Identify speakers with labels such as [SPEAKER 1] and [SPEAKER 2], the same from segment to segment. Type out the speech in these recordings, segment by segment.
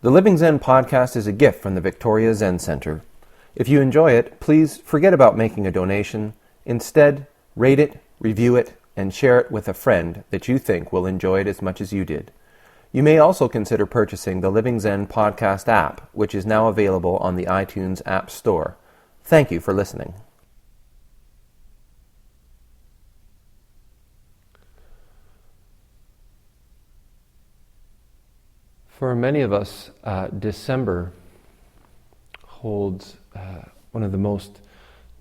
[SPEAKER 1] The Living Zen-podcast is a gift from the Victoria Zen Centre. If you enjoy it, please forget about making a donation. Instead, rate it, review it, and share it with a friend that you think will enjoy it as much as you did. You may also consider purchasing the Living Zen podcast app, which is now available on the iTunes App Store. Thank you for listening. For many of us, December holds one of the most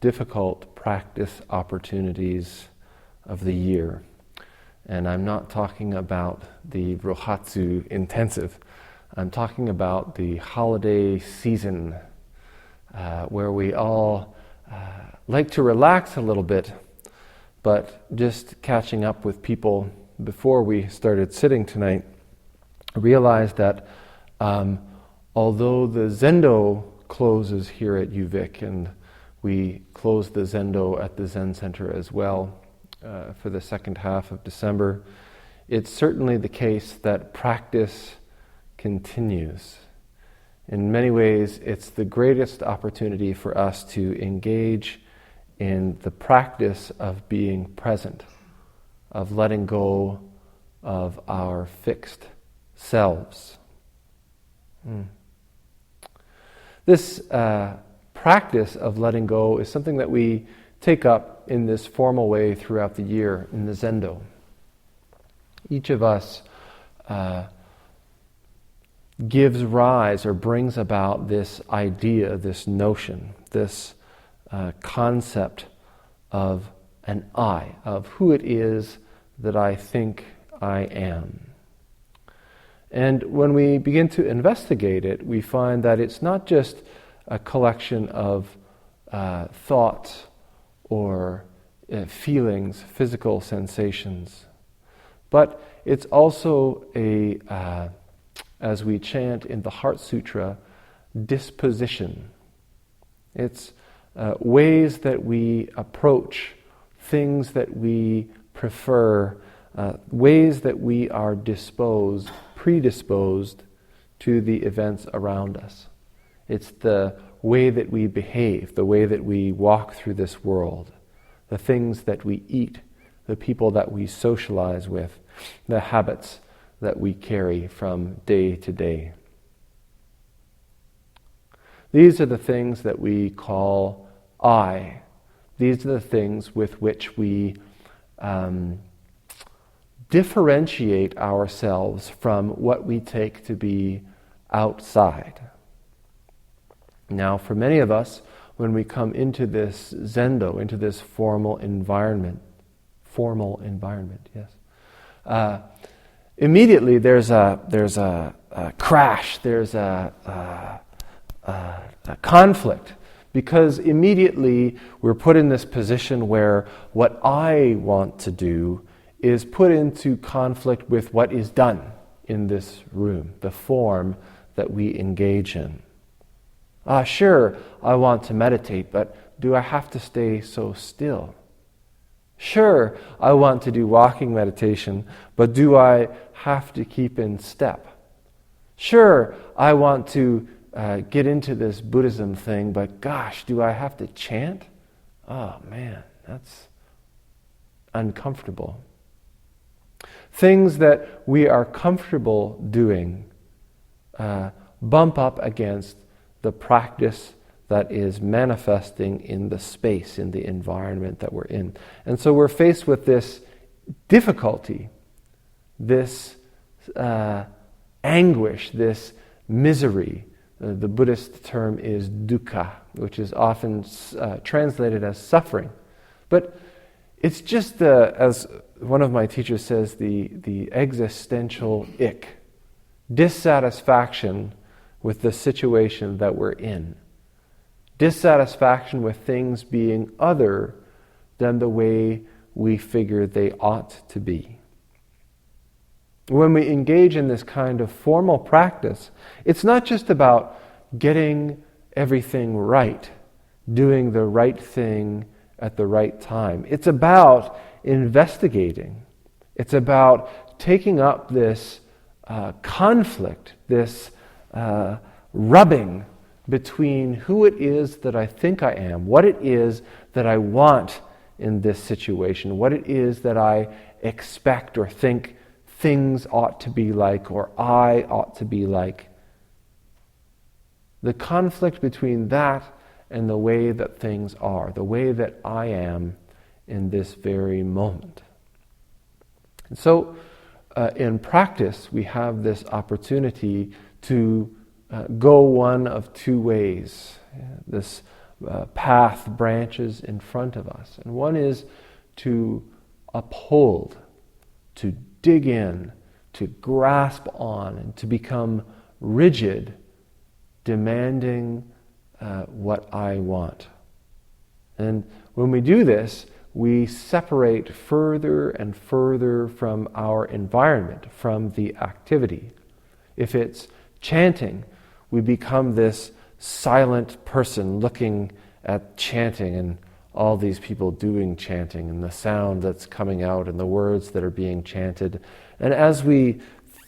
[SPEAKER 1] difficult practice opportunities of the year. And I'm not talking about the Rohatsu intensive. I'm talking about the holiday season where we all like to relax a little bit, but just catching up with people before we started sitting tonight, realized that although the Zendo closes here at UVic, and we close the Zendo at the Zen Centre as well for the second half of December, it's certainly the case that practice continues. In many ways, it's the greatest opportunity for us to engage in the practice of being present, of letting go of our fixed selves. This practice of letting go is something that we take up in this formal way throughout the year in the Zendo. Each of us gives rise or brings about this idea, this notion, this concept of an I, of who it is that I think I am. And when we begin to investigate it, we find that it's not just a collection of thoughts or feelings, physical sensations, but it's also as we chant in the Heart Sutra, disposition. It's ways that we approach things that we prefer, ways that we are predisposed to the events around us. It's the way that we behave, the way that we walk through this world, the things that we eat, the people that we socialize with, the habits that we carry from day to day. These are the things that we call I. These are the things with which we differentiate ourselves from what we take to be outside. Now, for many of us, when we come into this Zendo, into this formal environment, yes, immediately there's a crash, there's a conflict, because immediately we're put in this position where what I want to do is put into conflict with what is done in this room, the form that we engage in. Sure, I want to meditate, but do I have to stay so still? Sure, I want to do walking meditation, but do I have to keep in step? Sure, I want to get into this Buddhism thing, but gosh, do I have to chant? Oh man, that's uncomfortable. Things that we are comfortable doing bump up against the practice that is manifesting in the space, in the environment that we're in. And so we're faced with this difficulty, this anguish, this misery. The Buddhist term is dukkha, which is often translated as suffering. But it's just as one of my teachers says, the existential ick, dissatisfaction with the situation that we're in, dissatisfaction with things being other than the way we figure they ought to be. When we engage in this kind of formal practice, it's not just about getting everything right, doing the right thing at the right time. It's about investigating. It's about taking up this conflict, this rubbing between who it is that I think I am, what it is that I want in this situation, what it is that I expect or think things ought to be like or I ought to be like. The conflict between that and the way that things are, the way that I am in this very moment. And so, in practice, we have this opportunity to go one of two ways. This path branches in front of us. And one is to uphold, to dig in, to grasp on, and to become rigid, demanding what I want. And when we do this, we separate further and further from our environment, from the activity. If it's chanting, we become this silent person looking at chanting and all these people doing chanting and the sound that's coming out and the words that are being chanted. And as we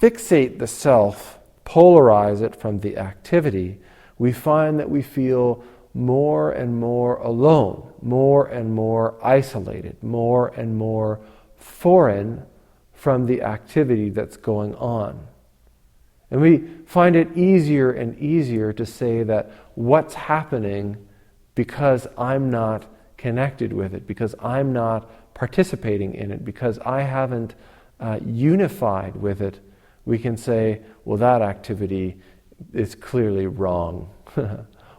[SPEAKER 1] fixate the self, polarize it from the activity, we find that we feel more and more alone, more and more isolated, more and more foreign from the activity that's going on. And we find it easier and easier to say that what's happening because I'm not connected with it, because I'm not participating in it, because I haven't unified with it, we can say, well, that activity is clearly wrong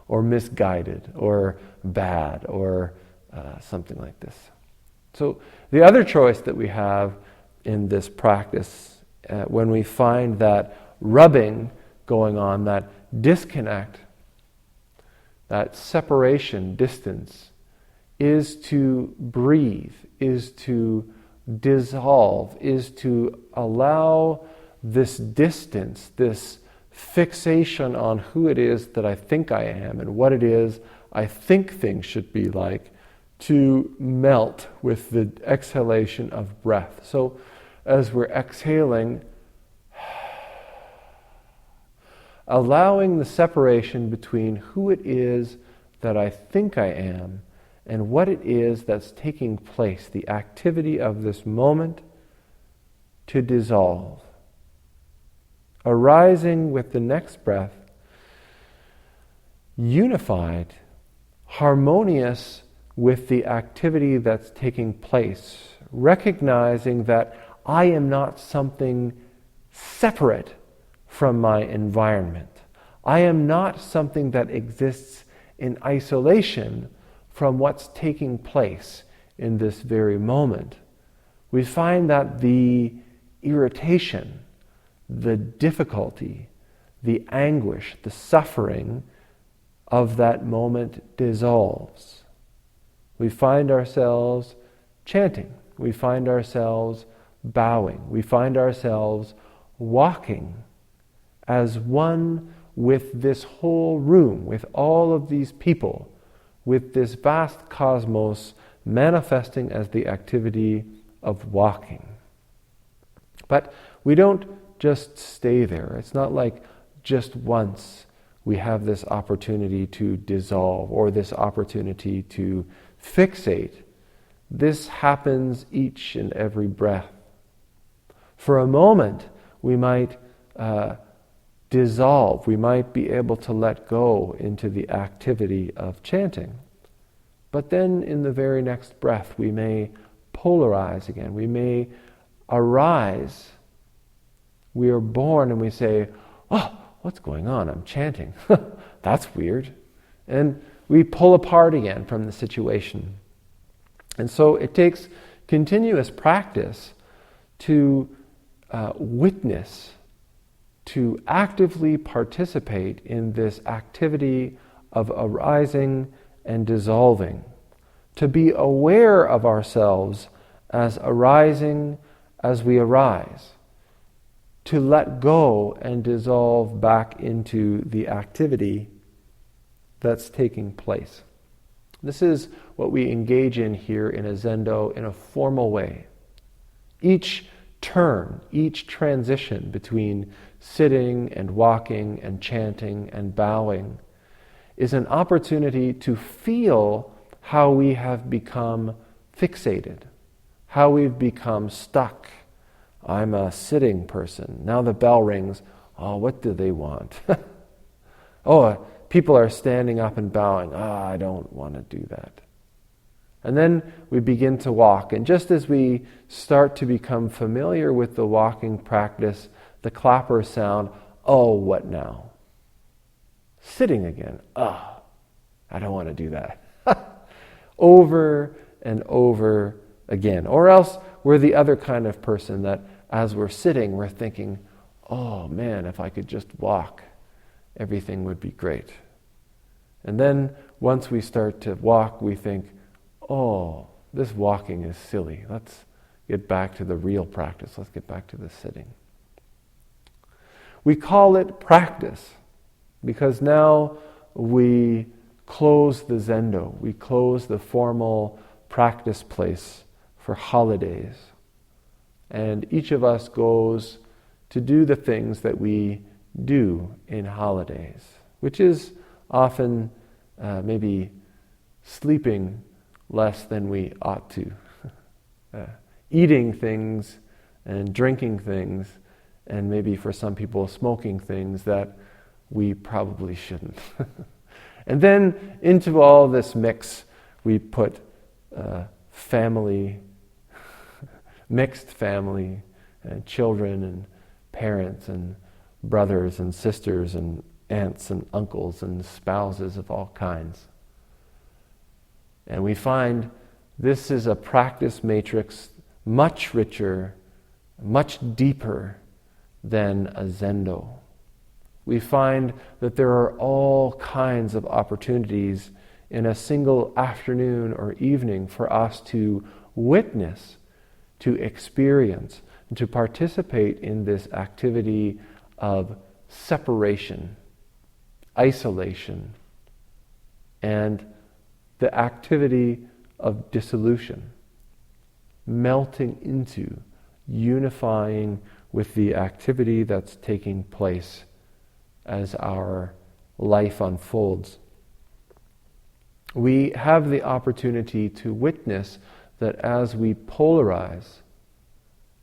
[SPEAKER 1] or misguided or bad or something like this. So the other choice that we have in this practice, when we find that rubbing going on, that disconnect, that separation, distance, is to breathe, is to dissolve, is to allow this distance, this fixation on who it is that I think I am and what it is I think things should be like, to melt with the exhalation of breath. So as we're exhaling, allowing the separation between who it is that I think I am and what it is that's taking place, the activity of this moment, to dissolve. Arising with the next breath, unified, harmonious with the activity that's taking place, recognizing that I am not something separate from my environment. I am not something that exists in isolation from what's taking place in this very moment. We find that the irritation, the difficulty, the anguish, the suffering of that moment dissolves. We find ourselves chanting. We find ourselves bowing. We find ourselves walking as one with this whole room, with all of these people, with this vast cosmos manifesting as the activity of walking. But we don't just stay there. It's not like just once we have this opportunity to dissolve or this opportunity to fixate. This happens each and every breath. For a moment, we might dissolve. We might be able to let go into the activity of chanting. But then in the very next breath, we may polarize again. We may arise. We are born and we say, oh, what's going on? I'm chanting. That's weird. And we pull apart again from the situation. And so it takes continuous practice to witness, to actively participate in this activity of arising and dissolving, to be aware of ourselves as arising as we arise, to let go and dissolve back into the activity that's taking place. This is what we engage in here in a Zendo in a formal way. Each turn, each transition between sitting and walking and chanting and bowing is an opportunity to feel how we have become fixated, how we've become stuck. I'm a sitting person. Now the bell rings. Oh, what do they want? People are standing up and bowing. I don't want to do that. And then we begin to walk. And just as we start to become familiar with the walking practice, the clappers sound, oh, what now? Sitting again. I don't want to do that. Over and over again. Or else we're the other kind of person that as we're sitting, we're thinking, oh man, if I could just walk, everything would be great. And then once we start to walk, we think, oh, this walking is silly. Let's get back to the real practice. Let's get back to the sitting. We call it practice because now we close the zendo. We close the formal practice place for holidays. And each of us goes to do the things that we do in holidays, which is often maybe sleeping less than we ought to, eating things and drinking things, and maybe for some people smoking things that we probably shouldn't. And then into all this mix we put family, mixed family, and children and parents and brothers and sisters and aunts and uncles and spouses of all kinds. And we find this is a practice matrix much richer, much deeper than a zendo. We find that there are all kinds of opportunities in a single afternoon or evening for us to witness, to experience, and to participate in this activity of separation, isolation, and the activity of dissolution, melting into, unifying with the activity that's taking place as our life unfolds. We have the opportunity to witness that as we polarize,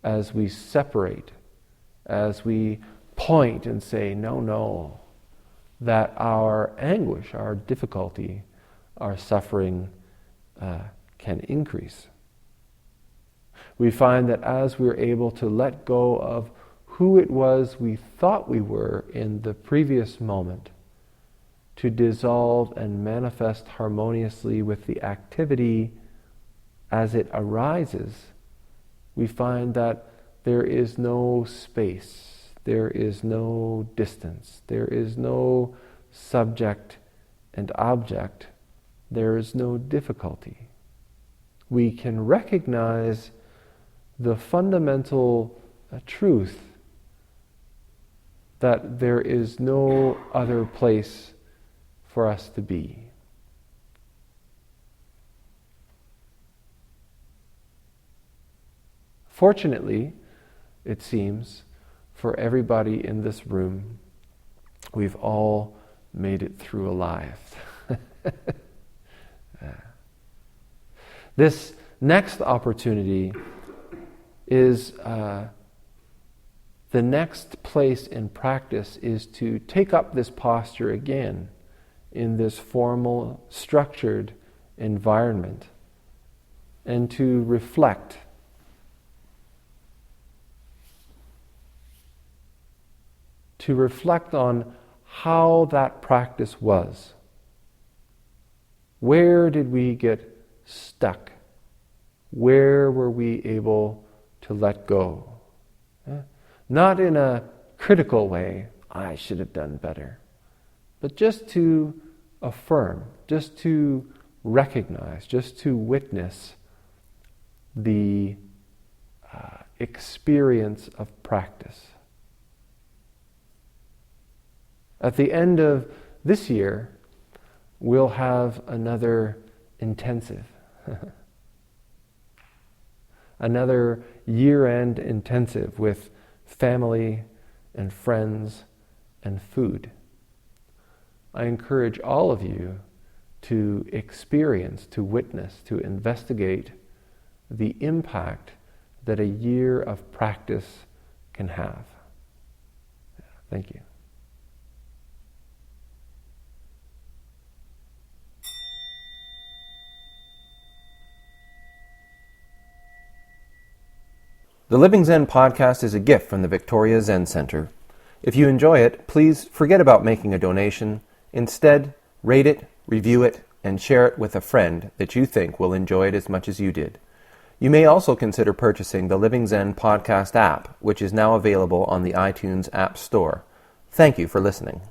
[SPEAKER 1] as we separate, as we point and say, no, that our anguish, our difficulty, our suffering can increase. We find that as we're able to let go of who it was we thought we were in the previous moment, to dissolve and manifest harmoniously with the activity as it arises, we find that there is no space, there is no distance, there is no subject and object, there is no difficulty. We can recognize the fundamental truth that there is no other place for us to be. Fortunately, it seems, for everybody in this room, we've all made it through alive. This next opportunity is the next place in practice is to take up this posture again in this formal, structured environment and to reflect. To reflect on how that practice was. Where did we get stuck? Where were we able to let go? Not in a critical way, I should have done better, but just to affirm, just to recognize, just to witness the experience of practice. At the end of this year, we'll have another intensive. another year-end intensive with family and friends and food. I encourage all of you to experience, to witness, to investigate the impact that a year of practice can have. Thank you.
[SPEAKER 2] The Living Zen podcast is a gift from the Victoria Zen Centre. If you enjoy it, please forget about making a donation. Instead, rate it, review it, and share it with a friend that you think will enjoy it as much as you did. You may also consider purchasing the Living Zen podcast app, which is now available on the iTunes App Store. Thank you for listening.